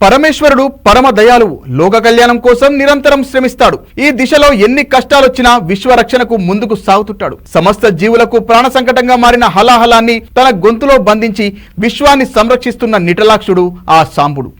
పరమేశ్వరుడు పరమ దయాళువు, లోక కళ్యాణం కోసం నిరంతరం శ్రమిస్తాడు. ఈ దిశలో ఎన్ని కష్టాలొచ్చినా విశ్వరక్షణకు ముందుకు సాగుతుంటాడు. సమస్త జీవులకు ప్రాణ సంకటంగా మారిన హలాహలాన్ని తన గొంతులో బంధించి విశ్వాన్ని సంరక్షిస్తున్న నిటలాక్షుడు ఆ సాంబుడు.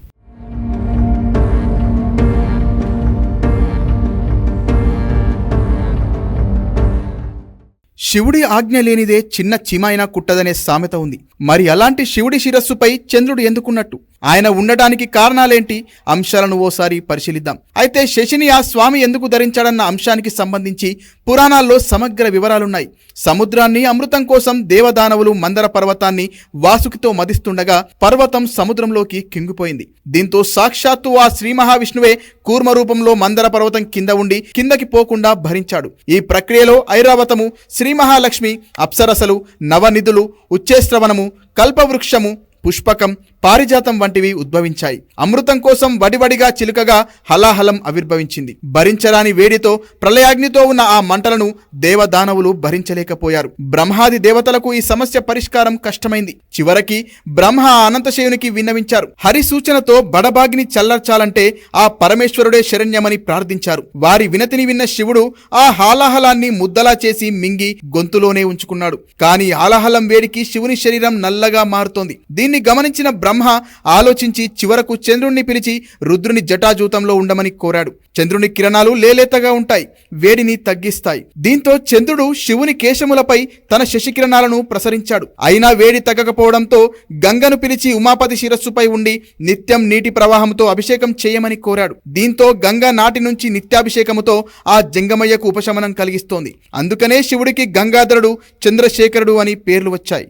శివుడి ఆజ్ఞ లేనిదే చిన్న చీమైనా కుట్టదనే సామెత ఉంది. మరి అలాంటి శివుడి శిరస్సుపై చంద్రుడు ఎందుకున్నట్టు, ఆయన ఉండటానికి కారణాలేంటి అంశాలను ఓసారి పరిశీలిద్దాం. అయితే శశిని ఆ స్వామి ఎందుకు ధరించాడన్న అంశానికి సంబంధించి పురాణాల్లో సమగ్ర వివరాలున్నాయి. సముద్రాన్ని అమృతం కోసం దేవదానవులు మందర పర్వతాన్ని వాసుకితో మదిస్తుండగా పర్వతం సముద్రంలోకి కింగిపోయింది. దీంతో సాక్షాత్తు ఆ శ్రీ మహావిష్ణువే కూర్మ రూపంలో మందర పర్వతం కింద ఉండి కిందకి పోకుండా భరించాడు. ఈ ప్రక్రియలో ఐరావతము, శ్రీ మహాలక్ష్మి, అప్సరసలు, నవనిధులు, ఉచ్చేశ్రవణము, కల్పవృక్షము, పుష్పకం, పారిజాతం వంటివి ఉద్భవించాయి. అమృతం కోసం వడివడిగా చిలుకగా హలాహలం ఆవిర్భవించింది. భరించరాని వేడితో ప్రళయాగ్నితో ఉన్న ఆ మంటలను దేవదానవులు భరించలేకపోయారు. బ్రహ్మాది దేవతలకు ఈ సమస్య పరిష్కారం కష్టమైంది. చివరికి బ్రహ్మ అనంతశయునికి విన్నవించారు. హరి సూచనతో బడబాగ్ని చల్లార్చాలంటే ఆ పరమేశ్వరుడే శరణ్యమని ప్రార్థించారు. వారి వినతిని విన్న శివుడు ఆ హాలాహలాన్ని ముద్దలా చేసి మింగి గొంతులోనే ఉంచుకున్నాడు. కానీ హాలాహలం వేడికి శివుని శరీరం నల్లగా మారుతోంది. దీన్ని గమనించిన బ్రహ్మ ఆలోచించి చివరకు చంద్రుణ్ణి పిలిచి రుద్రుని జటాజూతంలో ఉండమని కోరాడు. చంద్రుని కిరణాలు లేలేతగా ఉంటాయి, వేడిని తగ్గిస్తాయి. దీంతో చంద్రుడు శివుని కేశములపై తన శశికిరణాలను ప్రసరించాడు. అయినా వేడి తగ్గకపోవడంతో గంగను పిలిచి ఉమాపతి శిరస్సుపై ఉండి నిత్యం నీటి ప్రవాహంతో అభిషేకం చేయమని కోరాడు. దీంతో గంగ నాటి నుంచి నిత్యాభిషేకముతో ఆ జంగమయ్యకు ఉపశమనం కలిగిస్తోంది. అందుకనే శివుడికి గంగాధరుడు, చంద్రశేఖరుడు అని పేర్లు వచ్చాయి.